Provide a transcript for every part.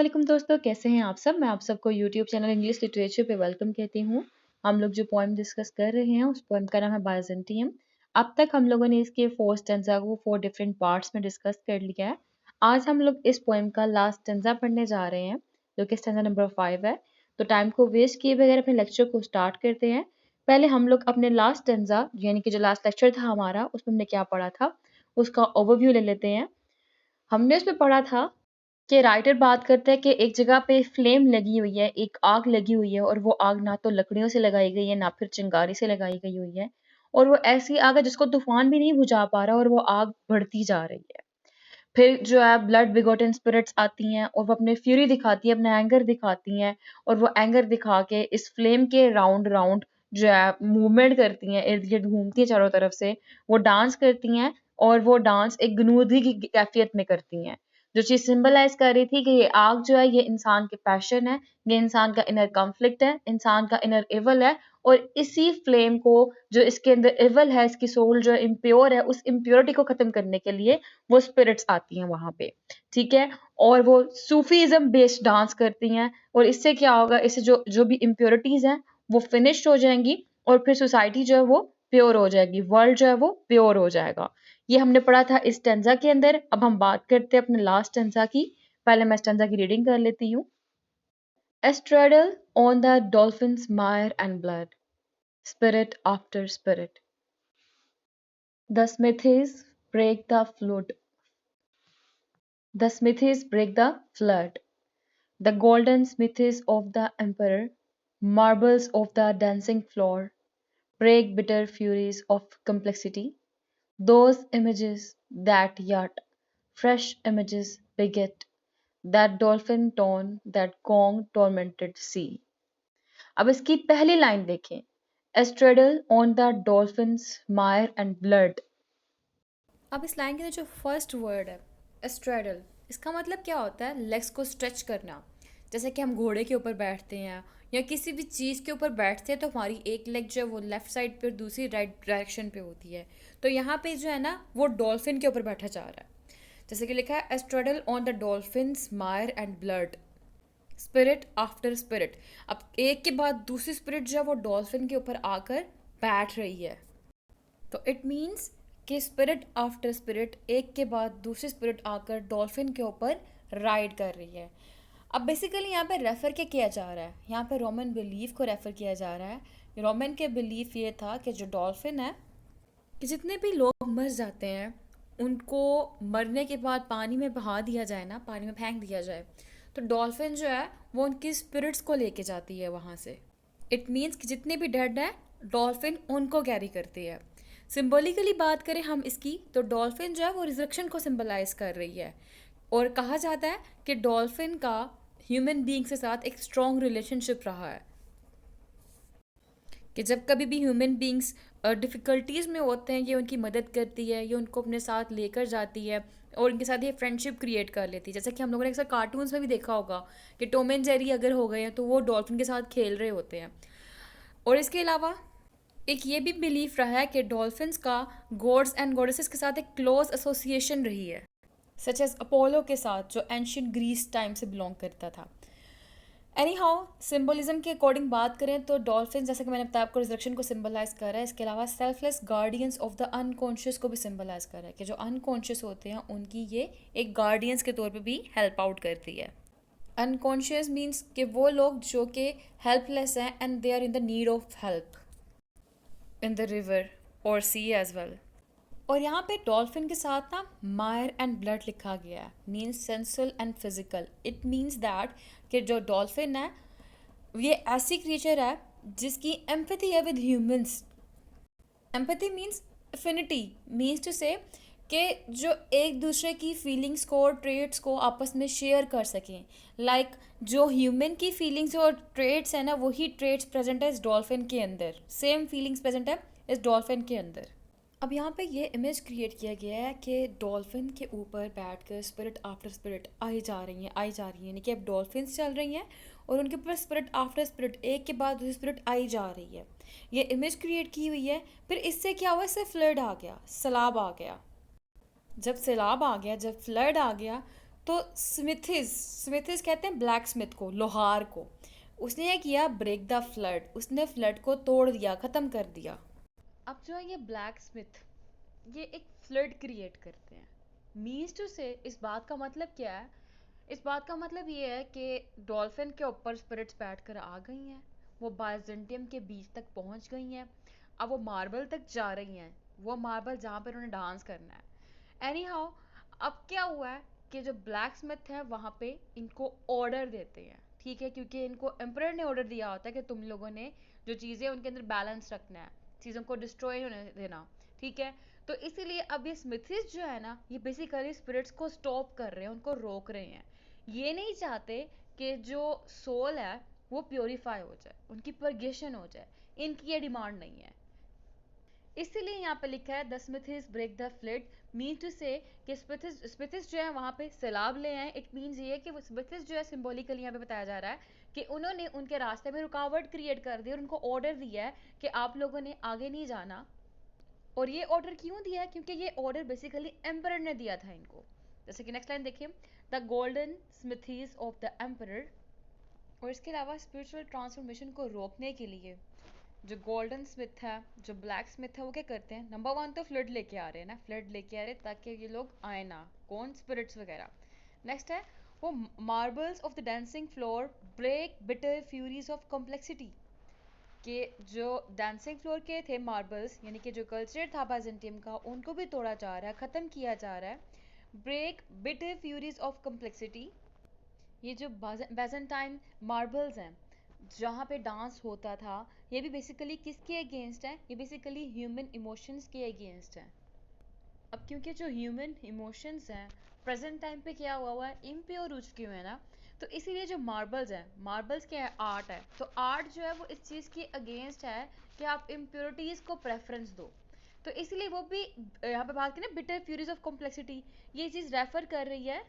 वालेकुम दोस्तों, कैसे हैं आप सब? मैं आप सबको यूट्यूब चैनल इंग्लिश लिटरेचर पे वेलकम कहती हूँ। हम लोग जो पोएम डिस्कस कर रहे हैं उस पोएम का नाम है बाइजेंटियम। अब तक हम लोगों ने इसके 4 स्टेंजा को 4 डिफरेंट पार्ट्स में डिस्कस कर लिया है। आज हम लोग इस पोएम का लास्ट स्टेंजा पढ़ने जा रहे हैं जो कि स्टेंजा नंबर 5 है। तो टाइम को वेस्ट किए बगैर अपने लेक्चर को स्टार्ट करते हैं। पहले हम लोग अपने लास्ट स्टेंजा यानी कि जो लास्ट लेक्चर था हमारा उसमें हमने क्या पढ़ा था उसका ओवरव्यू ले लेते हैं। हमने उसमें पढ़ा था कि राइटर बात करता है कि एक जगह पे फ्लेम लगी हुई है, एक आग लगी हुई है और वो आग ना तो लकड़ियों से लगाई गई है, ना फिर चिंगारी से लगाई गई हुई है और वो ऐसी आग है जिसको तूफान भी नहीं बुझा पा रहा और वो आग बढ़ती जा रही है। फिर जो है ब्लड बिगोटन स्पिरिट्स आती हैं और वो अपने फ्यूरी दिखाती है, अपना एंगर दिखाती हैं और वो एंगर दिखा के इस फ्लेम के राउंड राउंड जो है मूवमेंट करती हैं, इर्द-गिर्द घूमती हैं चारों तरफ से, वो डांस करती हैं और वो डांस एक गनूदी की कैफियत में करती हैं। जो चीज़ सिंबलाइज़ कर रही थी कि ये आग जो है ये इंसान के पैशन है, ये इंसान का इनर कॉन्फ्लिक्ट है, इंसान का इनर इविल है और इसी फ्लेम को जो इसके अंदर इविल है, इसकी सोल जो इम्प्योर है, उस इम्प्योरिटी को खत्म करने के लिए वो स्पिरिट्स आती हैं वहाँ पे, ठीक है? और वो सूफीज़्म बेस्ड डांस करती हैं और इससे क्या होगा, इससे जो जो भी इम्प्योरिटीज़ हैं, वो फिनिश्ड हो जाएँगी और फिर सोसाइटी जो है वो प्योर हो जाएगी, वर्ल्ड जो है वो प्योर हो जाएगा। ये हमने पढ़ा था इस स्टैन्ज़ा के अंदर। अब हम बात करते हैं अपने लास्ट स्टैन्ज़ा की। पहले मैं स्टैन्ज़ा की रीडिंग कर लेती हूँ। A straddle on the dolphin's mire and blood, spirit after spirit. The smithies break the flood. The smithies break the flood. The golden smithies of the emperor, marbles of the dancing floor, break bitter furies of complexity. Those images that yet fresh images beget, that dolphin tone, that gong tormented sea. अब इसकी पहली line देखें, एस्ट्रेडल on the dolphins Mayar and blood. अब इस line के अंदर जो first word है एस्ट्रेडल, इसका मतलब क्या होता है? लेग्स को स्ट्रेच करना। जैसे कि हम घोड़े के ऊपर बैठते हैं या किसी भी चीज़ के ऊपर बैठते हैं तो हमारी एक लेग जो है वो लेफ्ट साइड पे और दूसरी राइट डायरेक्शन पे होती है। तो यहाँ पे जो है ना वो डॉल्फिन के ऊपर बैठा जा रहा है। जैसे कि लिखा है एस्ट्रेडल on the dolphins Mayar and blood, spirit after spirit. अब एक के बाद दूसरी स्पिरिट जो है वो डॉल्फिन के ऊपर आकर बैठ रही है। तो इट मीन्स कि स्पिरिट आफ्टर स्पिरिट एक के बाद दूसरी स्पिरिट आकर डॉल्फिन के ऊपर राइड कर रही है। अब बेसिकली यहाँ पे रेफ़र क्या किया जा रहा है? यहाँ पे रोमन बिलीफ को रेफ़र किया जा रहा है। रोमन के बिलीफ ये था कि जो डॉल्फिन है, कि जितने भी लोग मर जाते हैं उनको मरने के बाद पानी में बहा दिया जाए ना, पानी में फेंक दिया जाए, तो डॉल्फिन जो है वो उनकी स्पिरिट्स को लेके जाती है वहाँ से। इट मीन्स कि जितने भी डेड हैं डॉल्फिन उनको कैरी करती है। सिंबॉलिकली बात करें हम इसकी तो डॉल्फिन जो है वो रिजरेक्शन को सिंबलाइज कर रही है और कहा जाता है कि डॉल्फिन का ह्यूमन बीइंग के साथ एक स्ट्रॉन्ग रिलेशनशिप रहा है, कि जब कभी भी ह्यूमन बीइंग्स डिफ़िकल्टीज़ में होते हैं ये उनकी मदद करती है, ये उनको अपने साथ लेकर जाती है और उनके साथ ये फ्रेंडशिप क्रिएट कर लेती है। जैसा कि हम लोगों ने अक्सर कार्टून्स में भी देखा होगा कि टॉम एंड जेरी अगर हो गए हैं तो वो डॉल्फिन के साथ खेल रहे होते हैं। और इसके अलावा एक ये भी बिलीफ रहा है कि डॉल्फिन्स का गॉड्स एंड गॉडेसेस के साथ एक क्लोज एसोसिएशन रही है, सच एज अपोलो के साथ जो एंशियंट ग्रीस टाइम से बिलोंग करता था। एनी हाउ, सिम्बोलिज्म के अकॉर्डिंग बात करें तो डॉल्फिन, जैसे कि मैंने बताया आपको, रिजरेक्शन को सिंबलाइज कर रहा है। इसके अलावा selfless guardians of the unconscious को भी सिंबलाइज कर रहा है कि जो अनकॉन्शियस होते हैं उनकी ये एक गार्डियंस के तौर पे भी हेल्प आउट करती है। अनकॉन्शियस मीन्स कि वो लोग जो कि हेल्पलेस हैं and they are in the need of help in the river और सी एज वेल। और यहाँ पे डॉल्फिन के साथ ना मायर एंड ब्लड लिखा गया है, means sensual and physical. It means that कि जो डॉल्फिन है ये ऐसी क्रिएचर है जिसकी एम्पैथी है with humans. Empathy means affinity, means to say कि जो एक दूसरे की फीलिंग्स को और ट्रेट्स को आपस में शेयर कर सकें। लाइक जो ह्यूमन की फीलिंग्स और ट्रेट्स हैं ना वही ट्रेट्स प्रेजेंट है इस डॉल्फिन के अंदर, सेम फीलिंग्स प्रेजेंट है इस डॉल्फिन के अंदर। अब यहाँ पे ये इमेज क्रिएट किया गया है कि डॉल्फिन के ऊपर बैठकर स्पिरिट आफ्टर स्पिरिट आई जा रही हैं, यानी कि अब डॉल्फिन्स चल रही हैं और उनके ऊपर स्पिरिट आफ्टर स्पिरिट एक के बाद दूसरी स्पिरिट आई जा रही है। ये इमेज क्रिएट की हुई है। फिर इससे क्या हुआ, इससे फ्लड आ गया, सैलाब आ गया। जब सैलाब आ गया, जब फ्लड आ गया तो स्मिथिस कहते हैं ब्लैक स्मिथ को, लोहार को। उसने ये किया, ब्रेक द फ्लड, उसने फ्लड को तोड़ दिया, ख़त्म कर दिया। अब जो है ये ब्लैक स्मिथ, ये एक फ्लड क्रिएट करते हैं। मीन्स टू से, इस बात का मतलब क्या है? इस बात का मतलब ये है कि डॉल्फिन के ऊपर स्पिरिट्स बैठकर आ गई हैं, वो बाइजेंटियम के बीच तक पहुंच गई हैं, अब वो मार्बल तक जा रही हैं, वो मार्बल जहाँ पर उन्हें डांस करना है। एनी हाउ, अब क्या हुआ है कि जो ब्लैक स्मिथ है वहाँ पे इनको ऑर्डर देते हैं, ठीक है, क्योंकि इनको एम्परर ने ऑर्डर दिया होता है कि तुम लोगों ने जो चीज़ें उनके अंदर बैलेंस रखना है, चीज़ों को डिस्ट्रॉय होने देना, ठीक है। तो इसीलिए अब ये स्मिथिस जो है ना, ये बेसिकली स्पिरिट्स को स्टॉप कर रहे हैं, उनको रोक रहे हैं। ये नहीं चाहते कि जो सोल है वो प्योरीफाई हो जाए, उनकी परगेशन हो जाए, इनकी ये डिमांड नहीं है। इसीलिए यहाँ पे लिखा है the smithies break the flood, mean to say कि स्मिथिस जो है वहाँ पे सैलाब ले आए। इट मीन्स ये कि वो स्मिथिस जो है सिंबॉलिकली यहाँ पे बताया जा रहा है कि उन्होंने उनके रास्ते में रुकावट क्रिएट कर दी और उनको ऑर्डर दिया है कि आप लोगों ने आगे नहीं जाना। और ये ऑर्डर क्यों दिया है? क्योंकि ये ऑर्डर बेसिकली एम्परर ने दिया था इनको। जैसे कि नेक्स्ट लाइन देखिए, the golden smithies of the emperor. और इसके अलावा स्पिरिचुअल ट्रांसफॉर्मेशन को रोकने के लिए जो गोल्डन स्मिथ है, जो ब्लैक स्मिथ है, वो क्या करते हैं? नंबर वन तो फ्लड लेके आ रहे हैं ना, फ्लड लेके आ रहे हैं ताकि ये लोग आए ना, कौन? स्पिरिट्स वगैरह। नेक्स्ट है वो marbles of the dancing floor break bitter furies of complexity, कि जो डांसिंग फ्लोर के थे मार्बल्स, यानी कि जो कल्चर था बाइजेंटियम का, उनको भी तोड़ा जा रहा है, ख़त्म किया जा रहा है। Break bitter furies of complexity, ये जो बैजेंटाइन मार्बल्स हैं जहाँ पे डांस होता था, ये भी बेसिकली किसके अगेंस्ट है? ये बेसिकली ह्यूमन इमोशंस के अगेंस्ट है। अब क्योंकि जो ह्यूमन इमोशंस हैं प्रेजेंट टाइम पे क्या हुआ है, इम्प्योर हो चुके हुए हैं ना, तो इसीलिए जो मार्बल्स हैं, मार्बल्स क्या है? आर्ट है। तो आर्ट जो है वो इस चीज़ के अगेंस्ट है कि आप इम्प्योरिटीज़ को प्रेफरेंस दो। तो इसलिए वो भी यहाँ पे बात करें बिटर फ्यूरीज ऑफ कॉम्प्लेक्सिटी, ये चीज़ रेफर कर रही है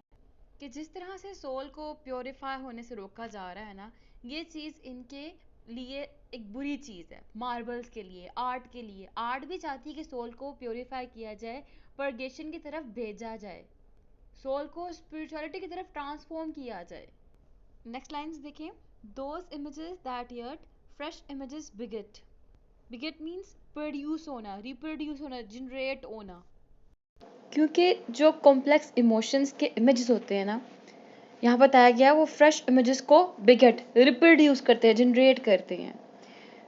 कि जिस तरह से सोल को प्योरीफाई होने से रोका जा रहा है ना, ये चीज़ इनके लिए एक बुरी चीज़ है। मार्बल्स के लिए, आर्ट के लिए, आर्ट भी चाहती है कि सोल को प्योरीफाई किया जाए, परगेशन की तरफ भेजा जाए, सोल को स्पिरिचुअलिटी की तरफ ट्रांसफॉर्म किया जाए। नेक्स्ट लाइन्स देखें, those images that yet fresh images बिगेट। बिगेट means produce होना, रिप्रोड्यूस होना, जनरेट होना। क्योंकि जो कॉम्प्लेक्स इमोशंस के इमेजेस होते हैं ना, यहाँ बताया गया वो फ्रेश इमेजेस को बिगेट, रिप्रोड्यूस करते हैं, जनरेट करते हैं।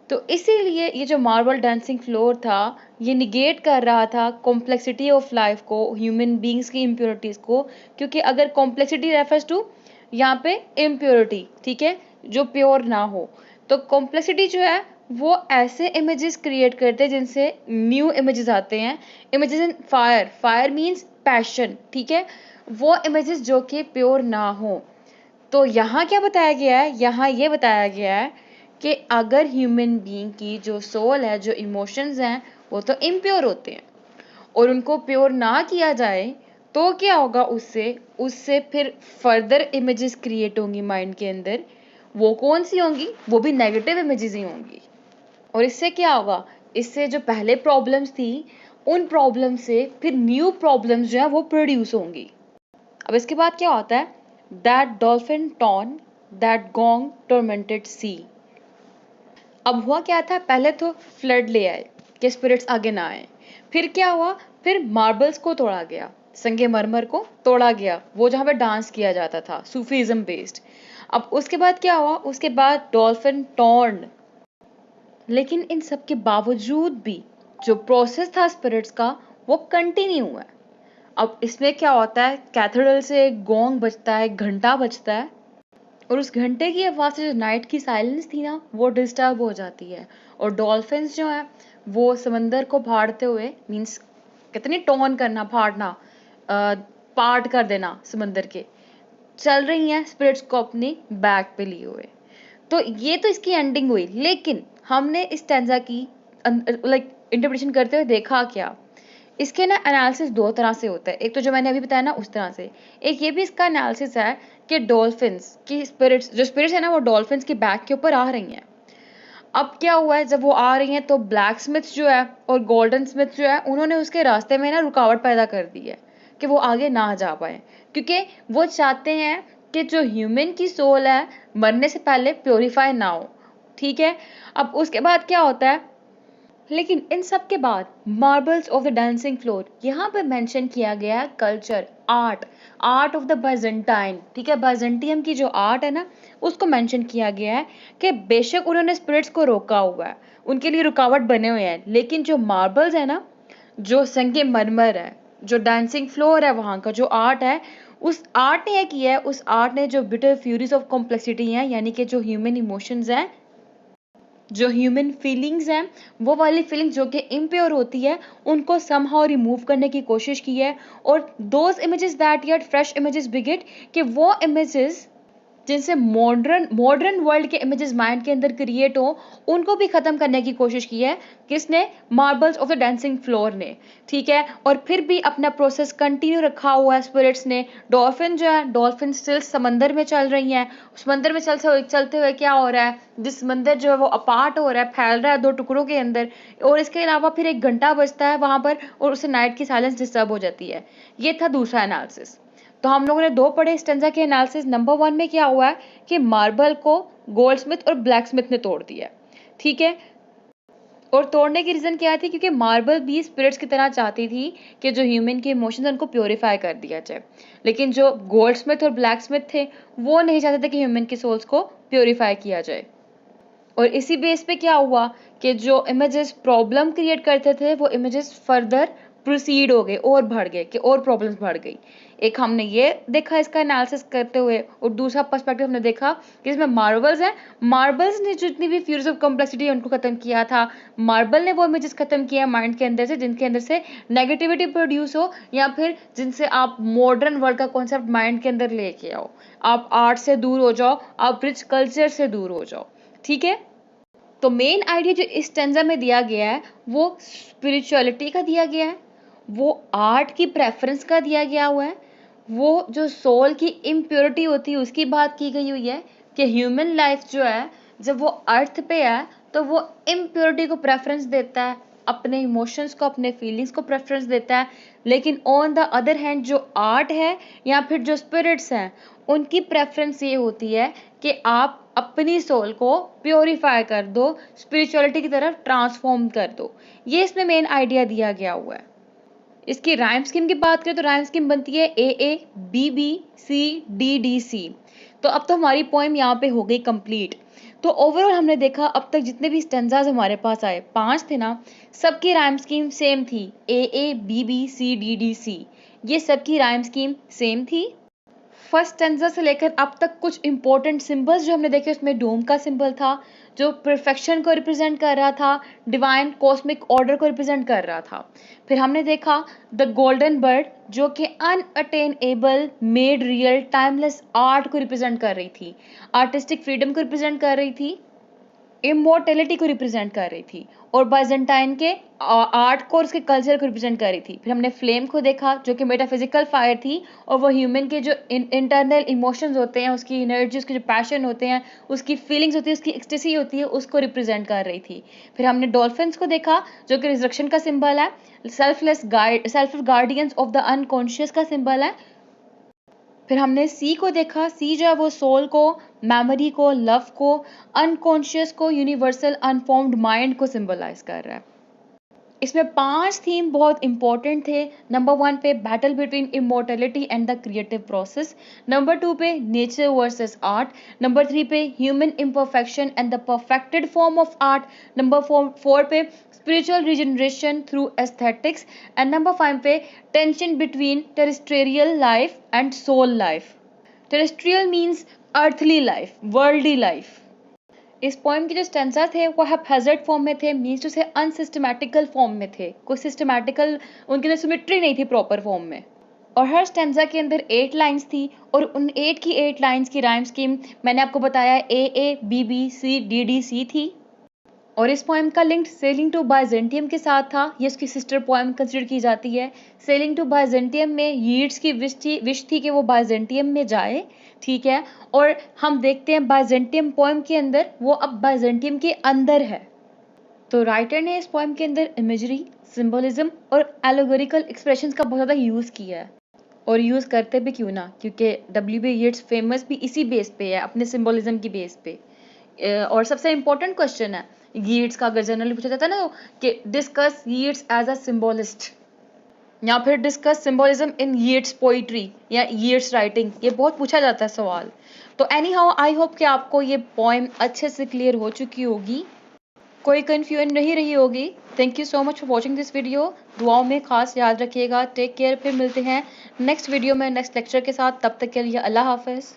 तो इसीलिए ये जो मार्बल डांसिंग फ्लोर था, ये निगेट कर रहा था कॉम्प्लेक्सिटी ऑफ लाइफ को, ह्यूमन बींग्स की इम्प्योरिटीज़ को। क्योंकि अगर कॉम्प्लेक्सिटी रेफर्स टू यहाँ पे इम्प्योरिटी, ठीक है, जो प्योर ना हो, तो कॉम्प्लेक्सिटी जो है वो ऐसे इमेजेस क्रिएट करते हैं जिनसे न्यू इमेजेस आते हैं। Images in fire, fire means passion, ठीक है, वो इमेजेस जो कि प्योर ना हो। तो यहाँ क्या बताया गया है? यहाँ ये बताया गया है कि अगर ह्यूमन बीइंग की जो सोल है, जो इमोशंस हैं, वो तो इम्प्योर होते हैं, और उनको प्योर ना किया जाए तो क्या होगा? उससे उससे फिर फर्दर इमेजेस क्रिएट होंगी माइंड के अंदर। वो कौन सी होंगी? वो भी नेगेटिव इमेजेस ही होंगी। और इससे क्या होगा? इससे जो पहले प्रॉब्लम्स थी, उन प्रॉब्लम से फिर न्यू प्रॉब्लम्स जो है वो प्रोड्यूस होंगी। अब इसके बाद क्या होता है? That dolphin torn that gong tormented sea. अब हुआ क्या था? पहले तो फ्लड ले आए कि स्पिरिट्स आगे ना आए। फिर क्या हुआ? फिर मार्बल्स को तोड़ा गया, संगमरमर को तोड़ा गया, वो जहाँ पे डांस किया जाता था, सूफीज्म बेस्ड। अब उसके बाद क्या हुआ? उसके बाद डॉल्फिन टॉर्न। लेकिन इन सब के बावजूद भी जो प्रोसेस था स्पिरिट्स का, वो कंटिन्यू हुआ है। अब इसमें क्या होता है? कैथेड्रल से गोंग बजता है, घंटा बजता है, और उस घंटे की आवाज़ से जो नाइट की साइलेंस थी ना, वो डिस्टर्ब हो जाती है। और डॉल्फिन्स जो है वो समंदर को फाड़ते हुए, मीन्स कितनी टोन करना, फाड़ना, पार्ट कर देना समंदर के, चल रही हैं स्पिरिट्स को अपनी बैक पे लिए हुए। तो ये तो इसकी एंडिंग हुई। लेकिन हमने इस स्टैंजा की लाइक इंटरप्रिटेशन करते हुए देखा क्या? इसके ना एनालिसिस दो तरह से होता है। एक तो जो मैंने अभी बताया ना उस तरह से, एक ये भी इसका एनालिसिस है कि डॉल्फिन्स की स्पिरिट्स, जो स्पिरिट्स है ना, वो डॉल्फिन्स की बैक के ऊपर आ रही हैं। अब क्या हुआ है? जब वो आ रही हैं तो ब्लैक स्मिथ जो है और गोल्डन स्मिथ जो है, उन्होंने उसके रास्ते में ना रुकावट पैदा कर दी है। कि वो आगे ना जा पाए, क्योंकि वो चाहते हैं कि जो ह्यूमन की सोल है मरने से पहले प्योरीफाई ना हो। ठीक है, अब उसके बाद क्या होता है, लेकिन इन सब के बाद marbles of the dancing floor, यहाँ पे मेंशन किया गया है culture, art, art of the Byzantine. ठीक है, बाइजेंटियम की जो आर्ट है ना उसको मेंशन किया गया है कि बेशक उन्होंने स्पिरिट्स को रोका हुआ है, उनके लिए रुकावट बने हुए हैं, लेकिन जो मार्बल्स है ना, जो संगमरमर है, जो डांसिंग फ्लोर है, वहाँ का जो आर्ट है, उस आर्ट ने किया है, उस आर्ट ने जो बिटर फ्यूरीज ऑफ कॉम्प्लेक्सिटी है, यानी कि जो ह्यूमन इमोशंस हैं, जो ह्यूमन फीलिंग्स हैं, वो वाली फीलिंग जो कि इम्प्योर होती है, उनको समहाउ रिमूव करने की कोशिश की है। और those images that yet fresh images beget, कि वो इमेजेस जिनसे मॉडर्न मॉडर्न वर्ल्ड के इमेजेस माइंड के अंदर क्रिएट हो, उनको भी खत्म करने की कोशिश की है। किसने? Marbles of the dancing floor ने। ठीक है, और फिर भी अपना प्रोसेस कंटिन्यू रखा हुआ है स्पिरिट्स ने। डॉल्फिन जो है, डॉल्फिन स्टिल समंदर में चल रही हैं। समंदर में चलते हुए क्या हो रहा है, जिस समंदर जो है वो अपार्ट हो रहा है, फैल रहा है दो टुकड़ों के अंदर। और इसके अलावा फिर एक घंटा बजता है वहां पर, और उससे नाइट की साइलेंस डिस्टर्ब हो जाती है। ये था दूसरा एनालिसिस। तो हम लोगों ने दो पढ़े स्टेंजा के एनालिसिस। नंबर 1 में क्या हुआ है कि मार्बल को गोल्डस्मिथ और ब्लैकस्मिथ ने तोड़ दिया। ठीक है, और तोड़ने की रीजन क्या थी, क्योंकि मार्बल भी स्पिरिट्स की तरह चाहती थी कि जो ह्यूमन के इमोशंस उनको प्योरीफाई कर दिया जाए, लेकिन जो गोल्डस्मिथ और ब्लैकस्मिथ थे वो नहीं चाहते थे कि ह्यूमन की सोल्स को प्योरीफाई किया जाए। और इसी बेस पे क्या हुआ कि जो इमेजेस प्रॉब्लम क्रिएट करते थे वो इमेजेस फर्दर प्रोसीड हो गए और बढ़ गए, कि और प्रॉब्लम्स बढ़ गई। एक हमने ये देखा इसका एनालिसिस करते हुए, और दूसरा पर्सपेक्टिव हमने देखा कि इसमें मार्बल्स हैं, मार्बल्स ने जितनी भी फ्यूरीज ऑफ कॉम्प्लेक्सिटी है उनको खत्म किया था। मार्बल ने वो इमेजेस खत्म किया माइंड के अंदर से जिनके अंदर से नेगेटिविटी प्रोड्यूस हो, या फिर जिनसे आप मॉडर्न वर्ल्ड का कॉन्सेप्ट माइंड के अंदर लेके आओ, आप आर्ट से दूर हो जाओ, आप रिच कल्चर से दूर हो जाओ। ठीक है, तो मेन आइडिया जो इस स्टेंजा में दिया गया है वो स्पिरिचुअलिटी का दिया गया है, वो आर्ट की प्रेफरेंस का दिया गया हुआ है, वो जो सोल की इम्प्योरिटी होती है उसकी बात की गई हुई है कि ह्यूमन लाइफ जो है जब वो अर्थ पे है तो वो इम्प्योरिटी को प्रेफरेंस देता है, अपने इमोशंस को, अपने फीलिंग्स को प्रेफरेंस देता है। लेकिन ऑन द अदर हैंड जो आर्ट है या फिर जो स्पिरिट्स हैं उनकी प्रेफरेंस ये होती है कि आप अपनी सोल को प्योरीफाई कर दो, स्पिरिचुअलिटी की तरफ ट्रांसफॉर्म कर दो। ये इसमें मेन आइडिया दिया गया हुआ है। इसकी राइम स्कीम की बात करें तो राइम स्कीम बनती है A A B B C D D C. तो अब तो हमारी पोएम यहाँ पे हो गई कंप्लीट। तो ओवरऑल हमने देखा अब तक जितने भी स्टेंजाज हमारे पास आए, 5 थे ना, सबकी राइम स्कीम सेम थी, A A B B C D D C. ये सबकी राइम स्कीम सेम थी। फर्स्ट स्टेंजा से लेकर अब तक कुछ इंपॉर्टेंट सिंबल्स जो हमने देखे उसमें डोम का सिंबल था जो परफेक्शन को रिप्रेजेंट कर रहा था, डिवाइन कॉस्मिक ऑर्डर को रिप्रेजेंट कर रहा था। फिर हमने देखा द गोल्डन बर्ड जो कि unattainable made real timeless art को रिप्रेजेंट कर रही थी, आर्टिस्टिक फ्रीडम को रिप्रेजेंट कर रही थी, इमोर्टेलिटी को रिप्रेजेंट कर रही थी, और बाइजेंटाइन के आर्ट को और उसके कल्चर को रिप्रेजेंट कर रही थी। फिर हमने फ्लेम को देखा जो कि मेटाफिजिकल फायर थी, और वो ह्यूमन के जो इंटरनल इमोशंस होते हैं, उसकी एनर्जी, उसके जो पैशन होते हैं, उसकी फीलिंग्स होती है, उसकी एक्सटेसी होती है, उसको रिप्रेजेंट कर रही थी। फिर हमने डॉल्फिन्स को देखा जो कि रिजरेक्शन का सिंबल है, self guardians of the unconscious का सिंबल है। फिर हमने सी को देखा, सी जो है वो सोल को, मेमोरी को, लव को, अनकॉन्शियस को, यूनिवर्सल अनफॉर्म्ड माइंड को सिंबलाइज कर रहा है। इसमें 5 थीम बहुत इंपॉर्टेंट थे। नंबर 1 पे battle between immortality and the creative process, number 2 पे नेचर वर्सेस आर्ट, नंबर 3 पे human imperfection and the perfected form of art, number 4 पे spiritual regeneration through aesthetics, and number 5 पे tension between terrestrial life and soul life. Terrestrial means earthly life, worldly life. इस poem के जो stanza थे वो हैप्पैजार्ड form में थे, means to से अनसिस्टमैटिकल फॉर्म में थे, कोई सिस्टमैटिकल उनके अंदर सिमेट्री नहीं थी प्रॉपर फॉर्म में। और हर स्टेंजा के अंदर 8 लाइंस थी, और उन 8 की 8 लाइंस की राइम स्कीम मैंने आपको बताया A A B B C D D C थी। और इस पोएम का लिंक सेलिंग टू बाइजेंटियम के साथ था, ये उसकी सिस्टर पोएम कंसिडर की जाती है। सेलिंग टू बाइजेंटियम में यीट्स की विश थी कि वो बाइजेंटियम में जाए, ठीक है, और हम देखते हैं बाइजेंटियम पोएम के अंदर वो अब बाइजेंटियम के अंदर है। तो राइटर ने इस पोएम के अंदर इमेजरी, सिंबलिज्म और एलोगोरिकल एक्सप्रेशंस का बहुत ज़्यादा यूज़ किया है। और यूज़ करते भी क्यों ना, क्योंकि W.B. येट्स फेमस भी इसी बेस पे है, अपने सिंबोलिज्म की बेस पे। और सबसे इम्पोर्टेंट क्वेश्चन है येट्स का, अगर जनरली पूछा जाता है ना कि डिस्कस येट्स एज अ सिंबोलिस्ट, या फिर डिस्कस सिंबोलिज्म इन येट्स पोइट्री या येट्स राइटिंग, ये बहुत पूछा जाता है सवाल। तो एनी हाउ आई होप कि आपको ये पोएम अच्छे से क्लियर हो चुकी होगी, कोई कन्फ्यूजन नहीं रही होगी। Thank you so much for watching this video. दुआओं में खास याद रखिएगा। टेक केयर, फिर मिलते हैं नेक्स्ट वीडियो में नेक्स्ट लेक्चर के साथ। तब तक के लिए अल्लाह हाफिज़।